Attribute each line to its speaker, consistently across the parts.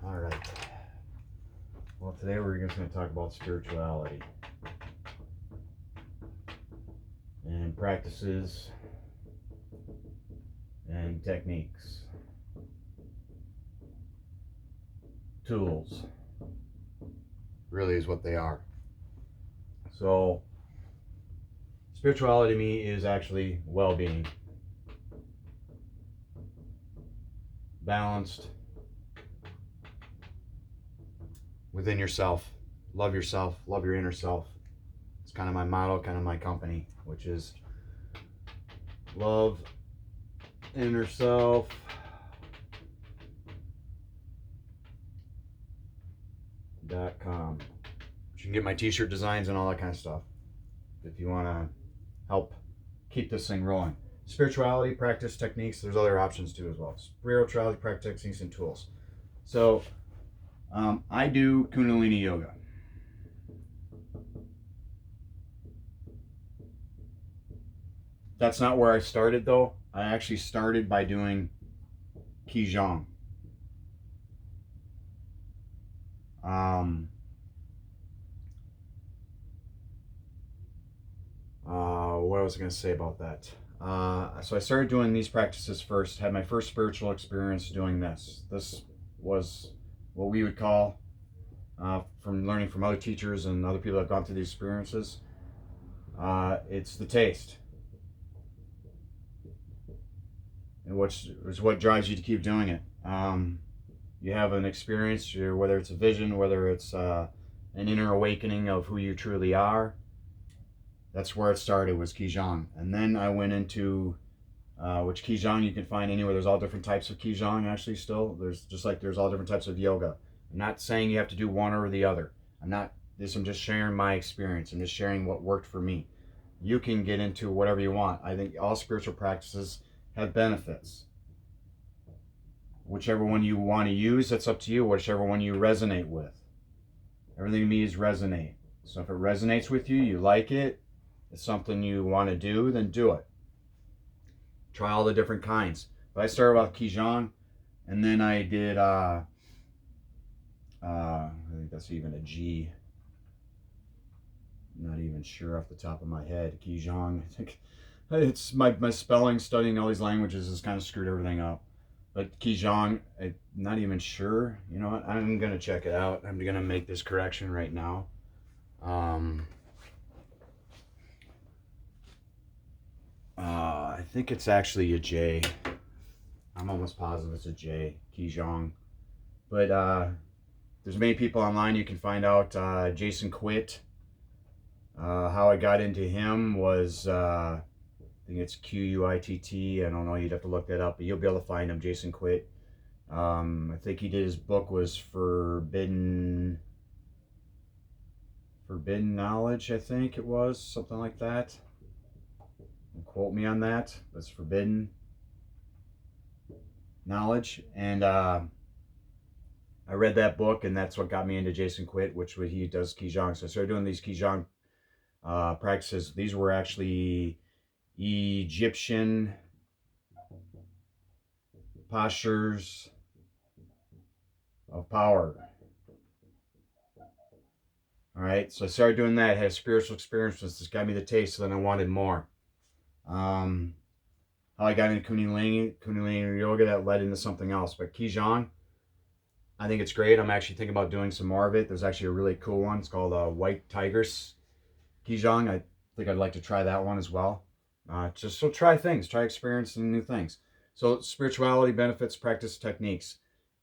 Speaker 1: All right. Well, today we're just going to talk about spirituality and practices and techniques, tools, really is what they are. So, spirituality to me is actually well-being, balanced within yourself. Love yourself, love your inner self. It's kind of my motto, kind of my company, which is love inner self, .com. You can get my t-shirt designs and all that kind of stuff if you want to help keep this thing rolling. Spirituality, practice, techniques, there's other options too as well. Spirituality, practice, techniques, and tools. So I do Kundalini yoga. That's not where I started though. I actually started by doing Qigong. What was I going to say about that? So I started doing these practices first, had my first spiritual experience doing this. This was what we would call, from learning from other teachers and other people that have gone through these experiences, it's the taste. And which is what drives you to keep doing it. You have an experience, whether it's a vision, whether it's an inner awakening of who you truly are. That's where it started, was Qigong. And then I went into, which Qigong you can find anywhere. There's all different types of Qigong actually still. There's just like there's all different types of yoga. I'm not saying you have to do one or the other. I'm just sharing my experience. I'm just sharing what worked for me. You can get into whatever you want. I think all spiritual practices have benefits. Whichever one you want to use, that's up to you. Whichever one you resonate with. Everything to me is resonate. So if it resonates with you, you like it, it's something you want to do, then do it. Try all the different kinds. But I started with Qigong, and then I did, I think that's even a G. I'm not even sure off the top of my head. Qigong, I think it's my spelling, studying all these languages has kind of screwed everything up. But Qigong, I'm not even sure. You know what? I'm going to check it out. I'm going to make this correction right now. I think it's actually a J. I'm almost positive it's a J, Qigong. But there's many people online you can find out. Jason Quit. How I got into him was, I think it's Quitt. I don't know, you'd have to look that up, but you'll be able to find him, Jason Quit. I think he did, his book was Forbidden Knowledge, I think it was, something like that. Don't quote me on that, but it's Forbidden Knowledge. And I read that book, and that's what got me into Jason Quit, which he does Qigong. So I started doing these Qigong practices. These were actually Egyptian postures of power. All right, so I started doing that. I had a spiritual experience. This got me the taste, so then I wanted more. How I got into Kundalini yoga, that led into something else. But Qigong, I think it's great. I'm actually thinking about doing some more of it. There's actually a really cool one. It's called White Tigers Qigong. I think I'd like to try that one as well. Just so try things, try experiencing new things. So spirituality, benefits, practice, techniques.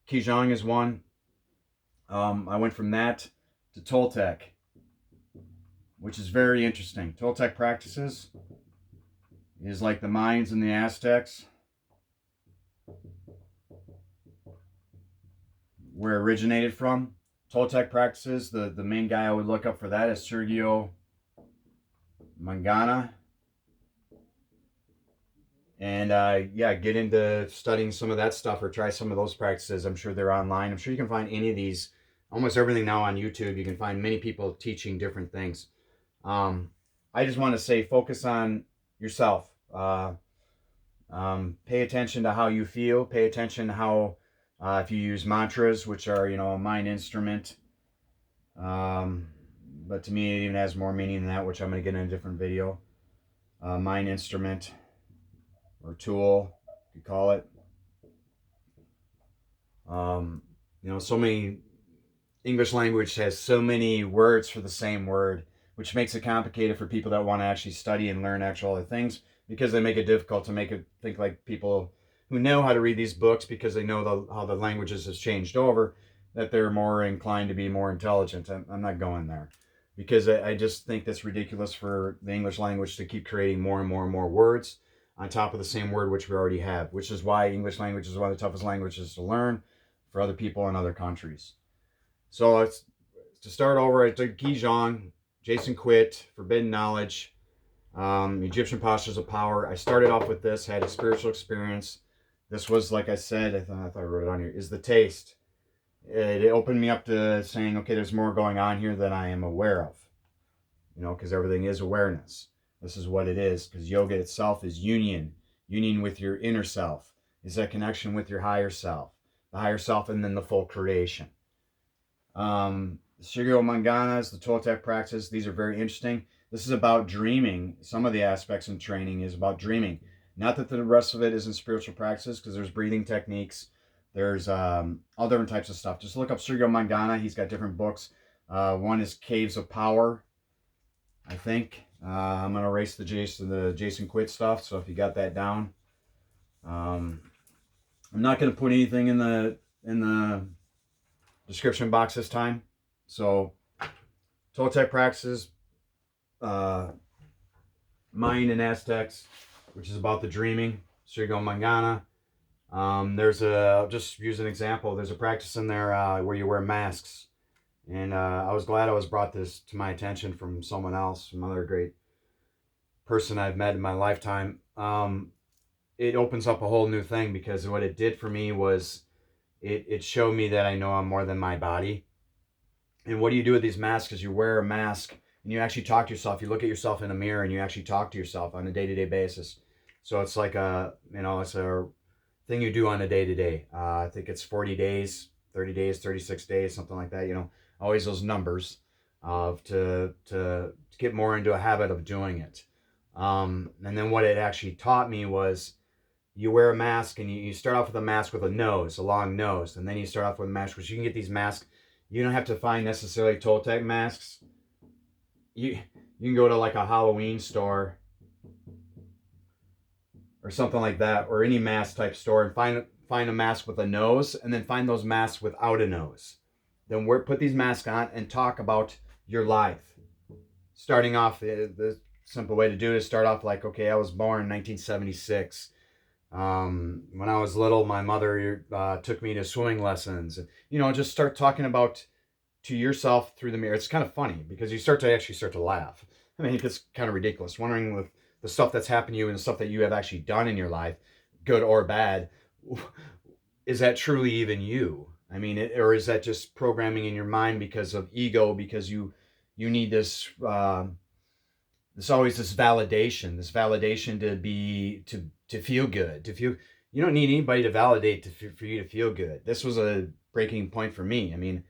Speaker 1: Qigong is one. I went from that to Toltec, which is very interesting. Toltec practices is like the Mayans and the Aztecs, where it originated from. Toltec practices, the main guy I would look up for that is Sergio Mangana. And yeah, get into studying some of that stuff or try some of those practices. I'm sure they're online. I'm sure you can find any of these, almost everything now on YouTube. You can find many people teaching different things. I just want to say, focus on yourself. Pay attention to how you feel. Pay attention to how If you use mantras, which are, a mind instrument, but to me it even has more meaning than that, which I'm going to get in a different video. Mind instrument or tool, you call it. So many English language has so many words for the same word, which makes it complicated for people that want to actually study and learn actual other things, because they make it difficult to make it think like people who know how to read these books, because they know how the languages has changed over, that they're more inclined to be more intelligent. I'm not going there, because I just think that's ridiculous for the English language to keep creating more and more and more words on top of the same word which we already have, which is why English language is one of the toughest languages to learn for other people in other countries. So it's to start over. I took Qigong, Jason Quit, Forbidden Knowledge, Egyptian Postures of Power. I started off with this, had a spiritual experience. This was, like I said, I thought I wrote it on here, is the taste. It opened me up to saying, okay, there's more going on here than I am aware of. Because everything is awareness. This is what it is, because yoga itself is union with your inner self, is that connection with your higher self, and then the full creation. Shigyo Manganas, the Toltec practice, these are very interesting. This is about dreaming. Some of the aspects in training is about dreaming. Not that the rest of it isn't spiritual practices, because there's breathing techniques. There's all different types of stuff. Just look up Shigyo Mangana. He's got different books. One is Caves of Power, I think. I'm going to erase the Jason Quit stuff, so if you got that down. I'm not going to put anything in the description box this time. So Toltec practices, Mayan and Aztecs, which is about the dreaming, Shigyo Mangana. I'll just use an example. There's a practice in there where you wear masks. And I was glad I was brought this to my attention from someone else, some other great person I've met in my lifetime. It opens up a whole new thing, because what it did for me was it showed me that I know I'm more than my body. And what do you do with these masks? Is you wear a mask and you actually talk to yourself. You look at yourself in a mirror and you actually talk to yourself on a day-to-day basis. So it's like it's a thing you do on a day-to-day. I think it's 40 days, 30 days, 36 days, something like that. Always those numbers to get more into a habit of doing it. And then what it actually taught me was, you wear a mask and you start off with a mask with a long nose, and then you start off with a mask, which you can get these masks. You don't have to find necessarily Toltec masks. You can go to like a Halloween store or something like that, or any mask type store, and find a mask with a nose, and then find those masks without a nose. Then put these masks on and talk about your life. Starting off, the simple way to do it is start off like, okay, I was born in 1976. When I was little, my mother took me to swimming lessons. Just start talking about to yourself through the mirror. It's kind of funny, because you start to laugh. I mean, it's kind of ridiculous, wondering with the stuff that's happened to you and the stuff that you have actually done in your life, good or bad, is that truly even you? I mean, or is that just programming in your mind because of ego, because you need this there's always this validation to feel good, you don't need anybody to validate for you to feel good. This was a breaking point for me. I mean,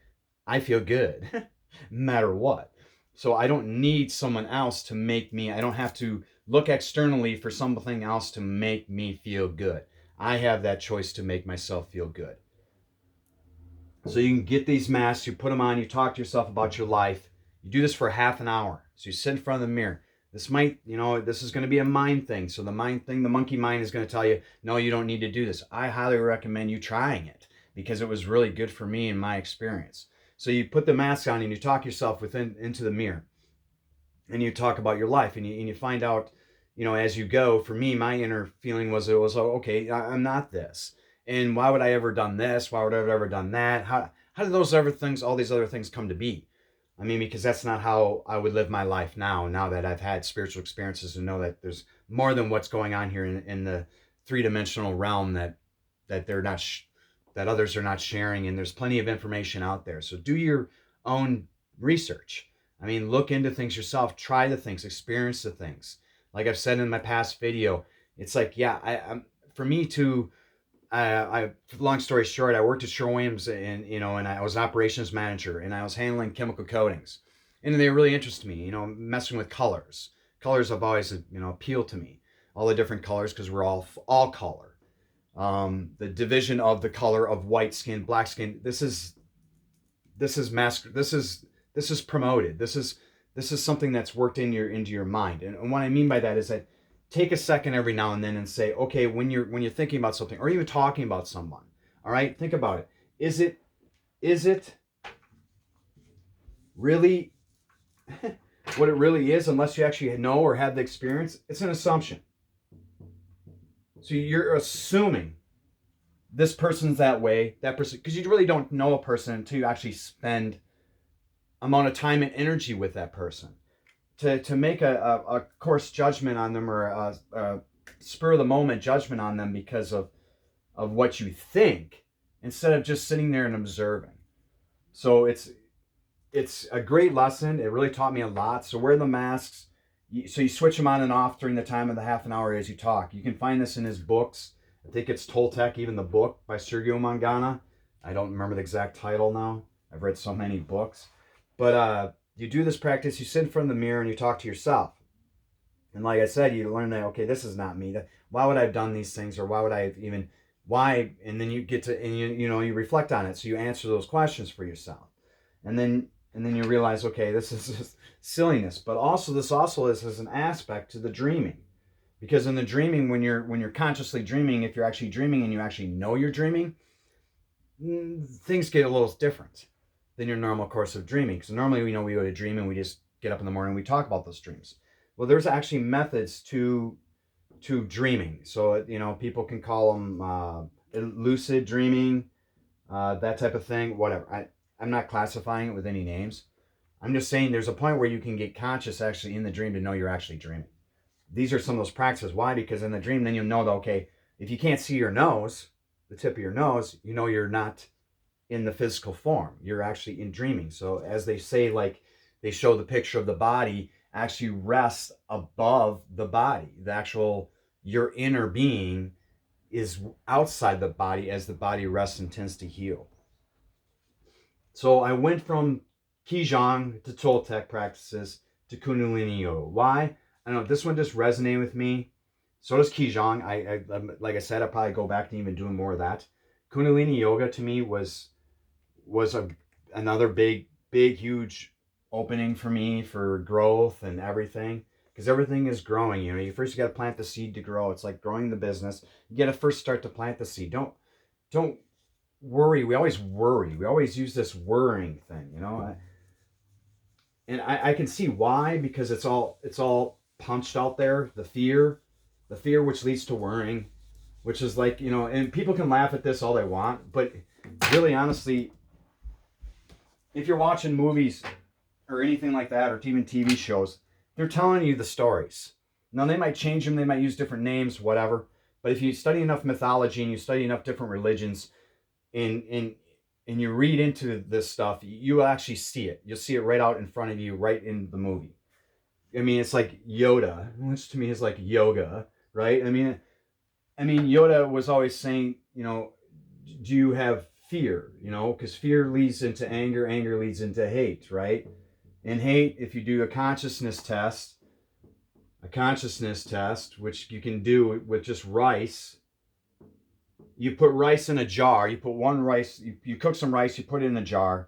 Speaker 1: I feel good no matter what. So I don't need someone else to make me, I don't have to look externally for something else to make me feel good. I have that choice to make myself feel good. So you can get these masks, you put them on, you talk to yourself about your life. You do this for half an hour. So you sit in front of the mirror. This this is going to be a mind thing. So the mind thing, the monkey mind is going to tell you, no, you don't need to do this. I highly recommend you trying it, because it was really good for me in my experience. So you put the mask on and you talk yourself into the mirror, and you talk about your life, and you find out, as you go. For me, my inner feeling was, okay, I'm not this. And why would I ever done this? Why would I have ever done that? How did all these other things come to be? I mean, because that's not how I would live my life now that I've had spiritual experiences, and know that there's more than what's going on here in the three-dimensional realm that they're not that others are not sharing, and there's plenty of information out there. So do your own research. I mean, look into things yourself, try the things, experience the things. Like I've said in my past video, it's like, yeah, for me to long story short, I worked at Sherwin-Williams, and I was an operations manager, and I was handling chemical coatings, and they really interested me. Messing with colors. Colors have always appealed to me. All the different colors, because we're all color. The division of the color of white skin, black skin. This is promoted. This is something that's worked into your mind. And what I mean by that is that take a second every now and then and say, okay, when you're thinking about something or even talking about someone, all right, think about it. Is it really what it really is, unless you actually know or have the experience? It's an assumption. So you're assuming this person's that way, that person, because you really don't know a person until you actually spend amount of time and energy with that person. To make a coarse judgment on them, or a spur of the moment judgment on them because of what you think, instead of just sitting there and observing. So it's a great lesson. It really taught me a lot. So wear the masks. So you switch them on and off during the time of the half an hour as you talk. You can find this in his books. I think it's Toltec, even the book by Sergio Mangana. I don't remember the exact title now. I've read so many books. But you do this practice. You sit in front of the mirror and you talk to yourself. And like I said, you learn that, okay, this is not me. Why would I have done these things? Or why would I have even, why? And then you get to, and you reflect on it. So you answer those questions for yourself. And then you realize, okay, this is just silliness. But also, this also is an aspect to the dreaming. Because in the dreaming, when you're consciously dreaming, if you're actually dreaming and you actually know you're dreaming, things get a little different than your normal course of dreaming. Because normally we go to dream and we just get up in the morning and we talk about those dreams. Well, there's actually methods to dreaming. So people can call them lucid dreaming, that type of thing. Whatever. I'm not classifying it with any names. I'm just saying there's a point where you can get conscious actually in the dream to know you're actually dreaming. These are some of those practices. Why? Because in the dream, then you'll know that, okay, if you can't see your nose, the tip of your nose, you're not in the physical form. You're actually in dreaming. So as they say, like they show the picture of the body actually rests above the body. The actual, your inner being is outside the body as the body rests and tends to heal. So I went from Qigong to Toltec practices to Kundalini Yoga. Why? I don't know, this one just resonated with me. So does Qigong. I like I said, I'll probably go back to even doing more of that. Kundalini Yoga to me was another big, huge opening for me for growth and everything. Because everything is growing. You first got to plant the seed to grow. It's like growing the business. You got to first start to plant the seed. Don't worry. We always worry. We always use this worrying thing, and I can see why, because it's all punched out there. The fear which leads to worrying, which is like, and people can laugh at this all they want, but really honestly, if you're watching movies or anything like that, or even TV shows, they're telling you the stories. Now they might change them, they might use different names, whatever. But if you study enough mythology and you study enough different religions, and you read into this stuff, you actually see it. You'll see it right out in front of you, right in the movie. I mean, it's like Yoda, which to me is like yoga, right? I mean, Yoda was always saying, do you have fear? Because fear leads into anger, anger leads into hate, right? And hate, if you do a consciousness test, which you can do with just rice. You put rice in a jar. You put one rice, you cook some rice, you put it in a jar,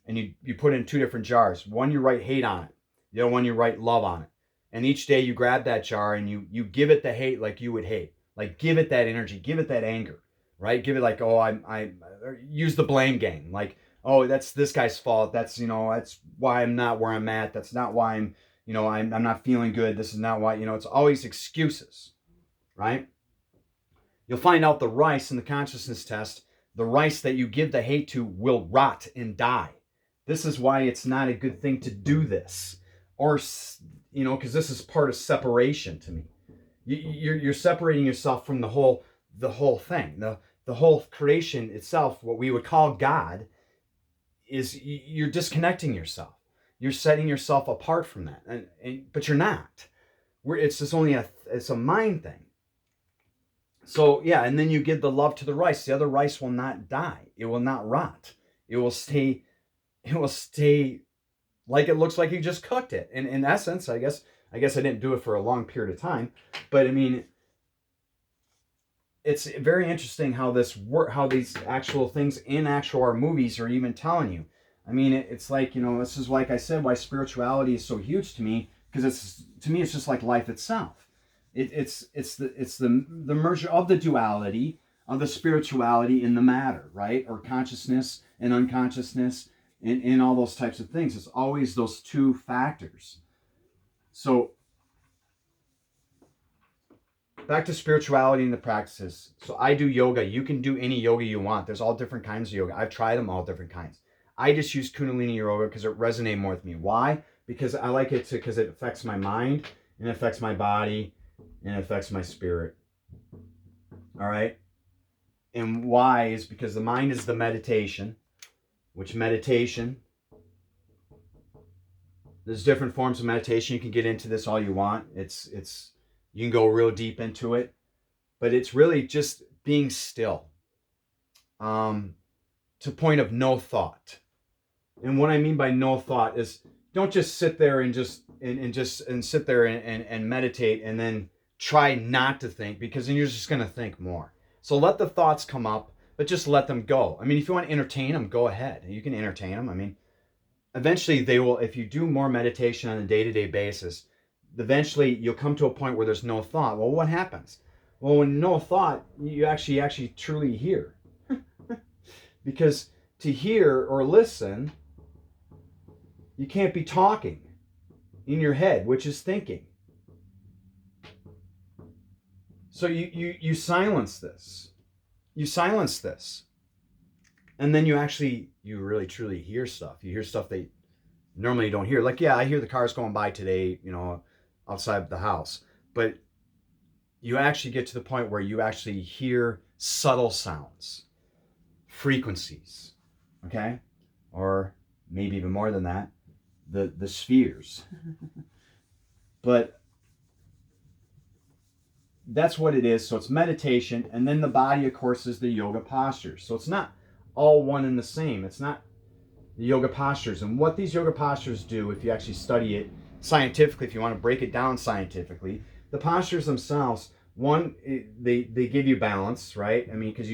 Speaker 1: and you put it in two different jars. One, you write hate on it. The other one, you write love on it. And each day you grab that jar and you give it the hate like you would hate. Like give it that energy, give it that anger, right? Give it like, oh, I use the blame game. Like, oh, that's this guy's fault. That's, that's why I'm not where I'm at. That's not why I'm not feeling good. This is not why, it's always excuses, right? You'll find out the rice in the consciousness test, the rice that you give the hate to will rot and die. This is why it's not a good thing to do this. Or, because this is part of separation to me. You're separating yourself from the whole thing. The whole creation itself, what we would call God, is you're disconnecting yourself. You're setting yourself apart from that. But you're not. It's just only it's a mind thing. So yeah, and then you give the love to the rice. The other rice will not die. It will not rot. It will stay. It will stay like it looks like you just cooked it. And in essence, I guess I didn't do it for a long period of time, but I mean, it's very interesting how how these actual things in actual our movies are even telling you. I mean, it's like, this is like I said, why spirituality is so huge to me, because to me it's just like life itself. It's the merger of the duality of the spirituality in the matter, right? Or consciousness and unconsciousness, and all those types of things. It's always those two factors. So back to spirituality and the practices. So I do yoga. You can do any yoga you want. There's all different kinds of yoga. I've tried them, all different kinds. I just use Kundalini yoga because it resonates more with me. Why? Because I like it because it affects my mind, and it affects my body, and it affects my spirit. All right? And why is because the mind is the meditation, which meditation, there's different forms of meditation. You can get into this all you want. You can go real deep into it, but it's really just being still, to point of no thought. And what I mean by no thought is, don't just sit there and sit there and meditate and then try not to think, because then you're just going to think more. So let the thoughts come up, but just let them go. I mean, if you want to entertain them, go ahead. You can entertain them. I mean, eventually they will, if you do more meditation on a day-to-day basis, eventually you'll come to a point where there's no thought. Well, what happens? Well, when no thought, you actually truly hear. Because to hear or listen, you can't be talking in your head, which is thinking. So you silence this. You silence this. And then you really truly hear stuff. You hear stuff that normally you don't hear. Like, yeah, I hear the cars going by today, outside the house. But you actually get to the point where you actually hear subtle sounds, frequencies, okay? Or maybe even more than that, the spheres. But that's what it is. So it's meditation, and then the body, of course, is the yoga postures. So it's not all one and the same. It's not the yoga postures. And what these yoga postures do, if you actually study it scientifically, if you want to break it down scientifically, the postures themselves, one, they give you balance, right? I mean, because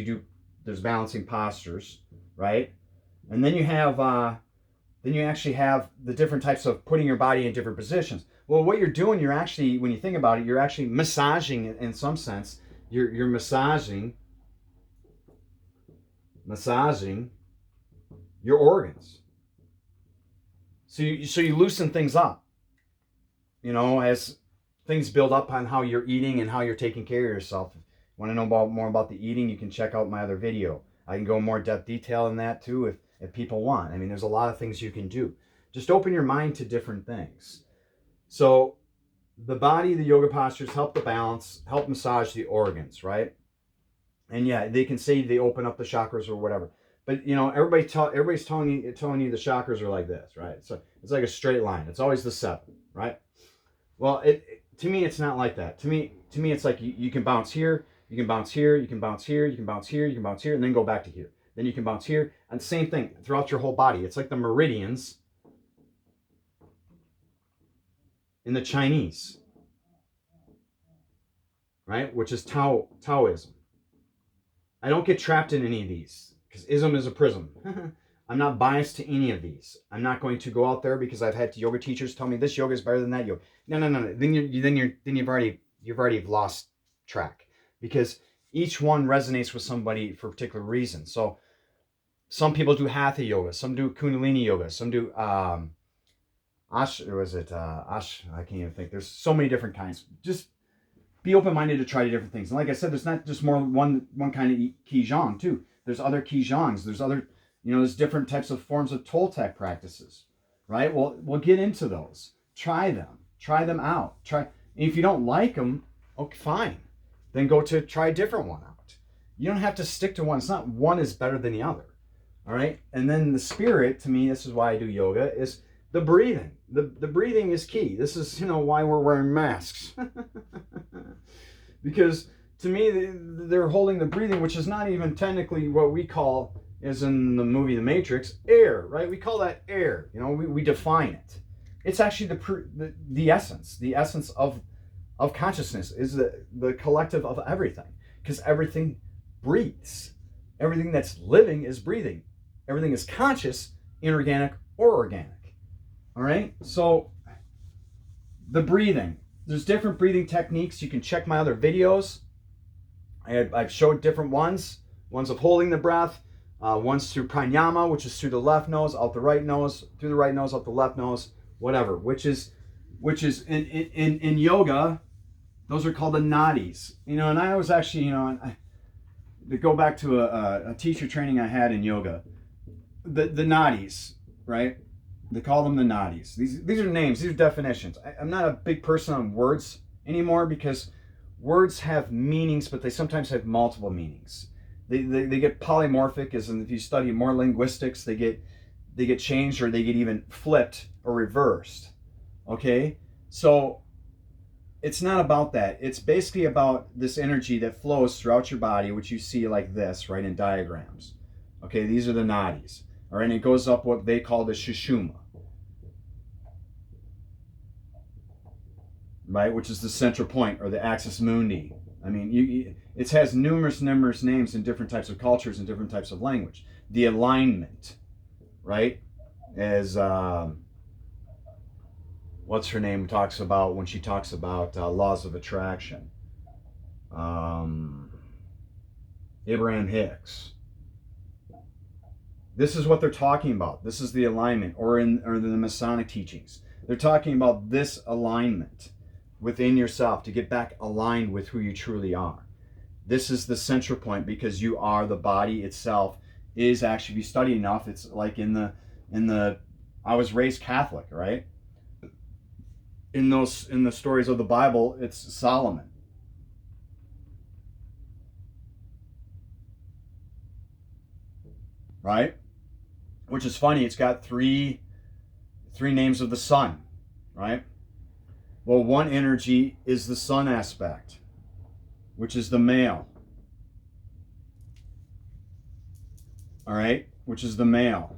Speaker 1: there's balancing postures, right? And then you actually have the different types of putting your body in different positions. Well, what you're doing, when you think about it, you're actually massaging in some sense. You're massaging your organs. So you loosen things up, as things build up on how you're eating and how you're taking care of yourself. If you want to know more about the eating, you can check out my other video. I can go in more depth detail in that too if people want. I mean, there's a lot of things you can do. Just open your mind to different things. So the body, the yoga postures help the balance, help massage the organs, right? And yeah, they can say they open up the chakras or whatever. But everybody's telling you the chakras are like this, right? So it's like a straight line. It's always the 7, right? Well, to me it's not like that. To me it's like you can bounce here, you can bounce here, you can bounce here, you can bounce here, you can bounce here, and then go back to here. Then you can bounce here, and same thing throughout your whole body. It's like the meridians in the Chinese, right? Which is Taoism. I don't get trapped in any of these, because ism is a prism. I'm not biased to any of these. I'm not going to go out there because I've had yoga teachers tell me this yoga is better than that yoga. No. Then you've already lost track, because each one resonates with somebody for a particular reason. So some people do hatha yoga, some do kundalini yoga, some do I can't even think. There's so many different kinds. Just be open-minded to try different things. And like I said, there's not just one kind of Qigong too. There's other Qigongs. There's other, there's different types of forms of Toltec practices, right? Well, we'll get into those. Try them out. If you don't like them, okay, fine. Then go to try a different one out. You don't have to stick to one. It's not one is better than the other. All right. And then the spirit, to me, this is why I do yoga, is the breathing. The breathing is key. This is, why we're wearing masks. Because to me, they're holding the breathing, which is not even technically what we call, as in the movie The Matrix, air, right? We call that air. You know, we define it. It's actually the essence of consciousness is the collective of everything, because everything breathes. Everything that's living is breathing. Everything is conscious, inorganic or organic. All right? So the breathing. There's different breathing techniques. You can check my other videos. I've showed different ones of holding the breath, ones through pranayama, which is through the left nose, out the right nose, through the right nose, out the left nose, whatever, which is in yoga, those are called the nadis. You know, and I was actually, you know, to go back to a teacher training I had in yoga, the nadis, right? They call them the nadis. These are names, these are definitions. I'm not a big person on words anymore, because words have meanings, but they sometimes have multiple meanings. They get polymorphic, as in if you study more linguistics, they get changed, or they get even flipped or reversed. Okay? So it's not about that. It's basically about this energy that flows throughout your body, which you see like this, right, in diagrams. Okay, these are the nadis. All right, and it goes up what they call the shushuma, right, which is the central point, or the axis mundi. I mean, it has numerous names in different types of cultures and different types of language. The alignment, right, as what's her name talks about when she talks about laws of attraction. Abraham Hicks. This is what they're talking about. This is the alignment, or in the Masonic teachings. They're talking about this alignment within yourself to get back aligned with who you truly are. This is the central point, because you are the body itself is actually, if you study enough, it's like in the I was raised Catholic, right? In the stories of the Bible, it's Solomon. Right? Which is funny, it's got three names of the sun, right? Well, one energy is the sun aspect, which is the male. All right? Which is the male.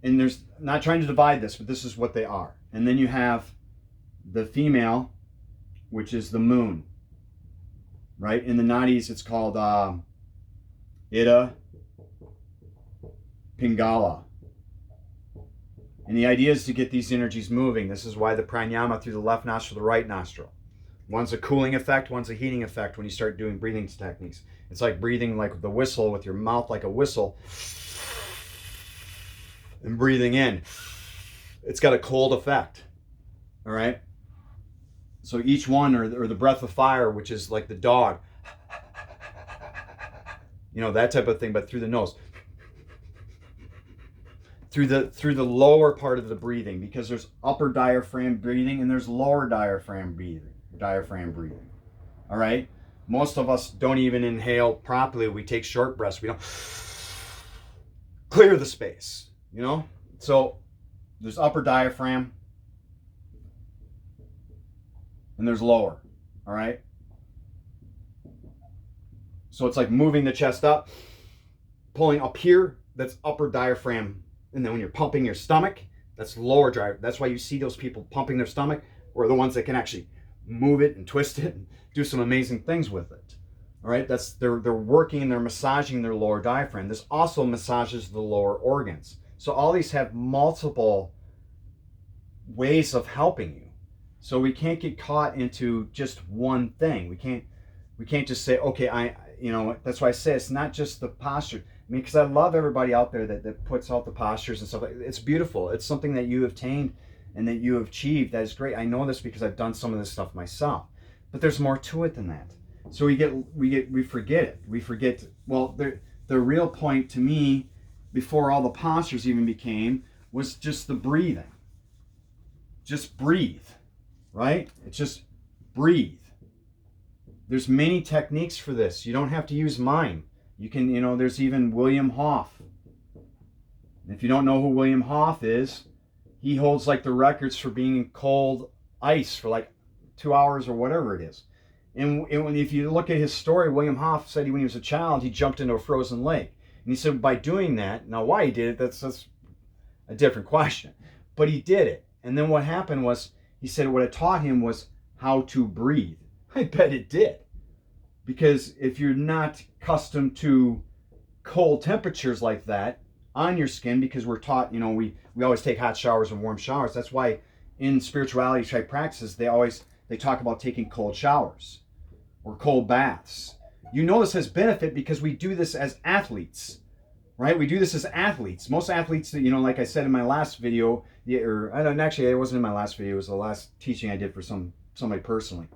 Speaker 1: And there's, not trying to divide this, but this is what they are. And then you have the female, which is the moon. Right? In the Nadis, it's called Ida Pingala. And the idea is to get these energies moving. This is why the pranayama through the left nostril, the right nostril. One's a cooling effect, one's a heating effect when you start doing breathing techniques. It's like breathing like the whistle, with your mouth like a whistle, and breathing in. It's got a cold effect. All right? So each one, or the breath of fire, which is like the dog, you know, that type of thing, but through the nose. Through the lower part of the breathing, because there's upper diaphragm breathing and there's lower diaphragm breathing. All right? Most of us don't even inhale properly. We take short breaths. We don't clear the space, you know? So there's upper diaphragm and there's lower. All right? So it's like moving the chest up, pulling up here, that's upper diaphragm. And then when you're pumping your stomach, that's lower diaphragm. That's why you see those people pumping their stomach, or the ones that can actually move it and twist it and do some amazing things with it. All right, that's they're working, they're massaging their lower diaphragm. This also massages the lower organs. So all these have multiple ways of helping you. So we can't get caught into just one thing. We can't just say, okay, that's why I say it's not just the posture. I mean, because I love everybody out there that puts out the postures and stuff. It's beautiful. It's something that you have attained and that you have achieved. That is great. I know this because I've done some of this stuff myself. But there's more to it than that. So we forget it. We forget. Well, the real point to me, before all the postures even became, was just the breathing. Just breathe, right? It's just breathe. There's many techniques for this. You don't have to use mine. You can, there's even William Hoff. If you don't know who William Hoff is, he holds like the records for being in cold ice for like 2 hours or whatever it is. And if you look at his story, William Hoff said when he was a child, he jumped into a frozen lake. And he said by doing that, now why he did it, that's a different question. But he did it. And then what happened was, he said what it taught him was how to breathe. I bet it did. Because if you're not accustomed to cold temperatures like that on your skin, because we're taught, we always take hot showers and warm showers. That's why in spirituality type practices, they talk about taking cold showers or cold baths. This has benefit because we do this as athletes, right? We do this as athletes. Most athletes, like I said in my last video, actually it wasn't in my last video, it was the last teaching I did for somebody personally.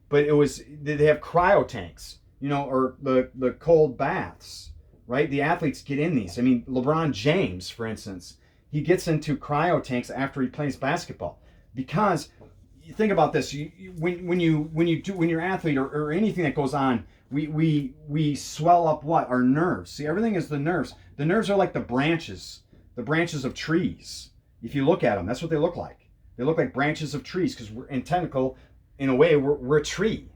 Speaker 1: But they have cryo tanks, or the cold baths, right? The athletes get in these. I mean, LeBron James, for instance, he gets into cryo tanks after he plays basketball. Because you think about this, when you're an athlete or anything that goes on, we swell up what? Our nerves. See, everything is the nerves. The nerves are like the branches of trees. If you look at them, that's what they look like. They look like branches of trees because we're in technical, in a way, we're a tree.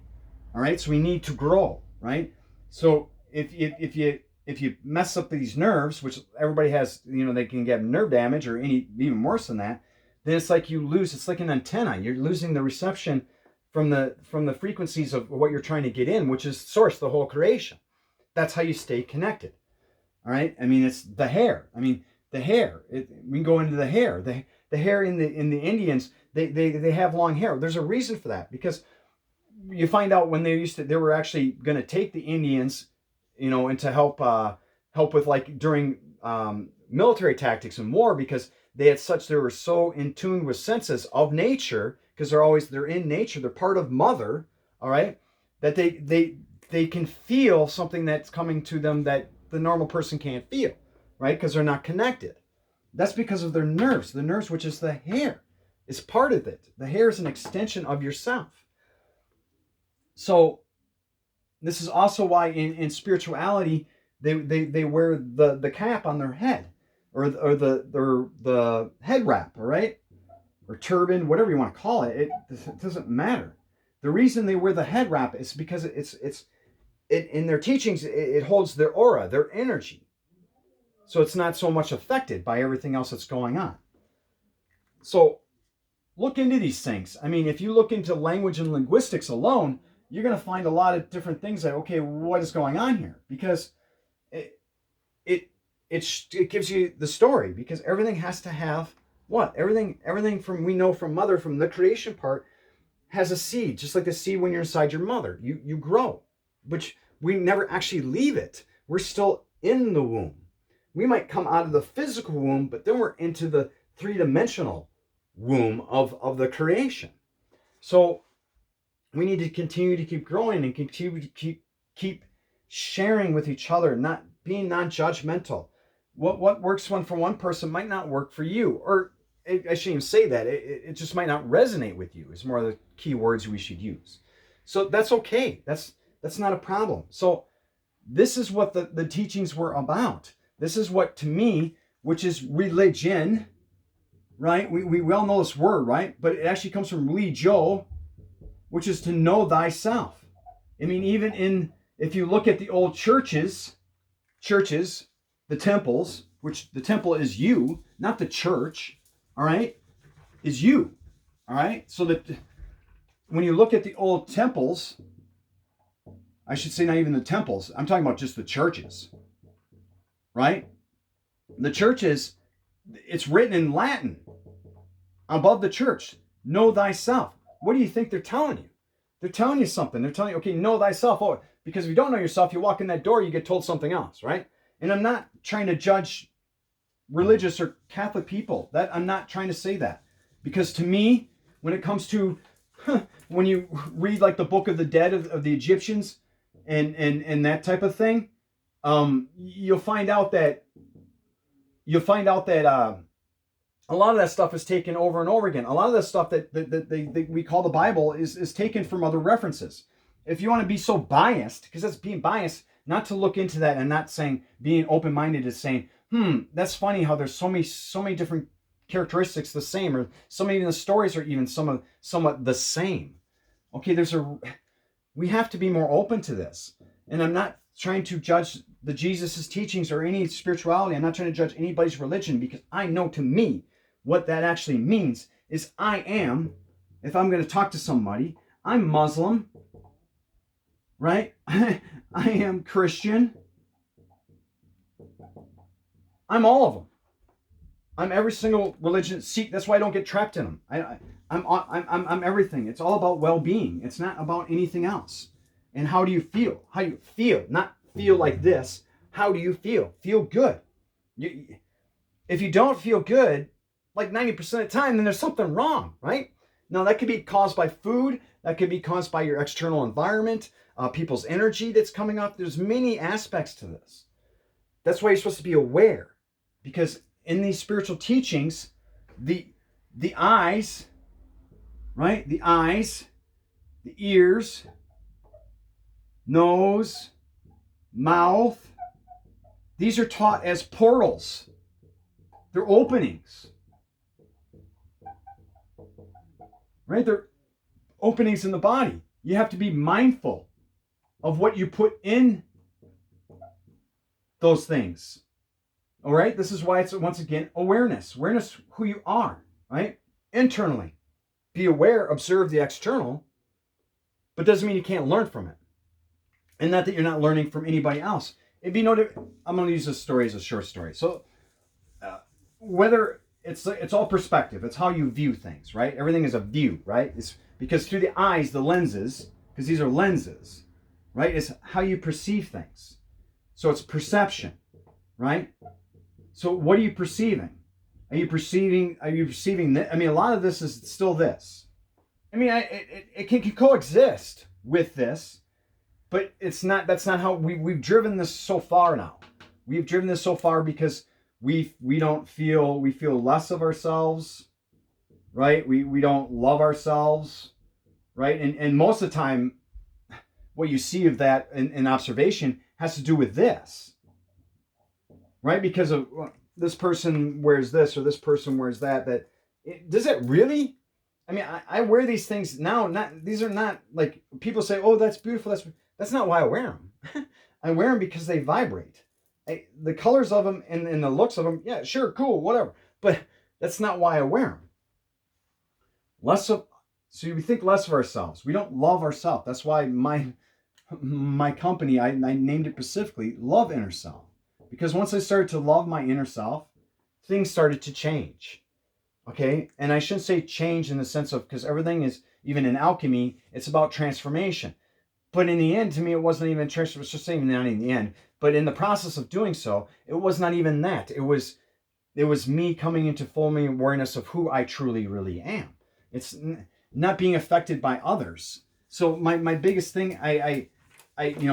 Speaker 1: All right, so we need to grow, right? So if you mess up these nerves, which everybody has, they can get nerve damage or even worse than that, then it's like it's like an antenna. You're losing the reception from the frequencies of what you're trying to get in, which is source, the whole creation. That's how you stay connected. All right. I mean, it's the hair. we can go into the hair. The hair in the Indians, they have long hair. There's a reason for that, because you find out when they were actually going to take the Indians, and to help with like during military tactics and war, because they were so in tune with senses of nature, because they're in nature, they're part of mother, all right, that they can feel something that's coming to them that the normal person can't feel, right? Because they're not connected. That's because of their nerves. The nerves, which is the hair, is part of it. The hair is an extension of yourself. So this is also why in spirituality they wear the cap on their head, or the head wrap, all right, or turban, whatever you want to call it. It doesn't matter. The reason they wear the head wrap is because it in their teachings it holds their aura, their energy, so it's not so much affected by everything else that's going on. So look into these things. I mean, if you look into language and linguistics alone, you're going to find a lot of different things that, okay, what is going on here? Because it gives you the story, because everything has to have what? Everything we know from mother, from the creation part, has a seed, just like the seed when you're inside your mother. You grow, but we never actually leave it. We're still in the womb. We might come out of the physical womb, but then we're into the three-dimensional womb of the creation. So we need to continue to keep growing and continue to keep sharing with each other, not being non-judgmental. What works for one person might not work for you, or I shouldn't even say that. It just might not resonate with you. Is more of the key words we should use. So that's okay. That's not a problem. So this is what the teachings were about. This is what, to me, which is religion, right? We all know this word, right? But it actually comes from religio, which is to know thyself. I mean, even if you look at the old churches, the temples, which the temple is you, not the church, all right, is you, all right? So that when you look at the old temples, I should say not even the temples, I'm talking about just the churches, right? The churches, it's written in Latin above the church, know thyself. What do you think they're telling you? They're telling you something. They're telling you, okay, know thyself. Oh, because if you don't know yourself, you walk in that door, you get told something else, right? And I'm not trying to judge religious or Catholic people. I'm not trying to say that. Because to me, when it comes to, when you read like the Book of the Dead of the Egyptians and that type of thing, you'll find out that a lot of that stuff is taken over and over again. A lot of that stuff that we call the Bible is taken from other references. If you want to be so biased, because that's being biased, not to look into that and not saying, being open-minded is saying, that's funny how there's so many different characteristics the same, or some even the stories are even somewhat the same. Okay, We have to be more open to this. And I'm not trying to judge the Jesus' teachings or any spirituality. I'm not trying to judge anybody's religion, because I know, to me, what that actually means is I am, if I'm going to talk to somebody, I'm Muslim, right? I am Christian. I'm all of them. I'm every single religion. Sikh. That's why I don't get trapped in them. I'm everything. It's all about well-being. It's not about anything else. And how do you feel? How do you feel? Not feel like this. How do you feel? Feel good. If you don't feel good, like 90% of the time, then there's something wrong, right? Now, that could be caused by food. That could be caused by your external environment, people's energy that's coming off. There's many aspects to this. That's why you're supposed to be aware. Because in these spiritual teachings, the eyes, right? The eyes, the ears, nose, mouth, these are taught as portals. They're openings. Right? They're openings in the body. You have to be mindful of what you put in those things. All right? This is why it's, once again, awareness. Awareness who you are, right? Internally. Be aware, observe the external, but doesn't mean you can't learn from it. And not that you're not learning from anybody else. If you know, I'm going to use this story as a short story. So whether it's all perspective, it's how you view things, right? Everything is a view, right? It's because through the eyes, the lenses, because these are lenses, right? It's how you perceive things. So it's perception, right? So what are you perceiving? Are you perceiving this? I mean, a lot of this is still this. I mean, it can coexist with this, but it's not. That's not how we've driven this so far now. We've driven this so far because we feel less of ourselves, right? We don't love ourselves, right? And most of the time, what you see of that in observation has to do with this, right? Because of this person wears this or this person wears that. Does it really? I mean, I wear these things now. These are not like people say, "Oh, that's beautiful." That's not why I wear them. I wear them because they vibrate. The colors of them and the looks of them, yeah, sure, cool, whatever. But that's not why I wear them. So we think less of ourselves. We don't love ourselves. That's why my company, I named it specifically Love Inner Self. Because once I started to love my inner self, things started to change. Okay? And I shouldn't say change in the sense of, because everything is, even in alchemy, it's about transformation. But in the end, to me, it wasn't even transformation. It's just even not in the end. But in the process of doing so, it was not even that. It was me coming into full awareness of who I truly, really am. It's not being affected by others. So my biggest thing, I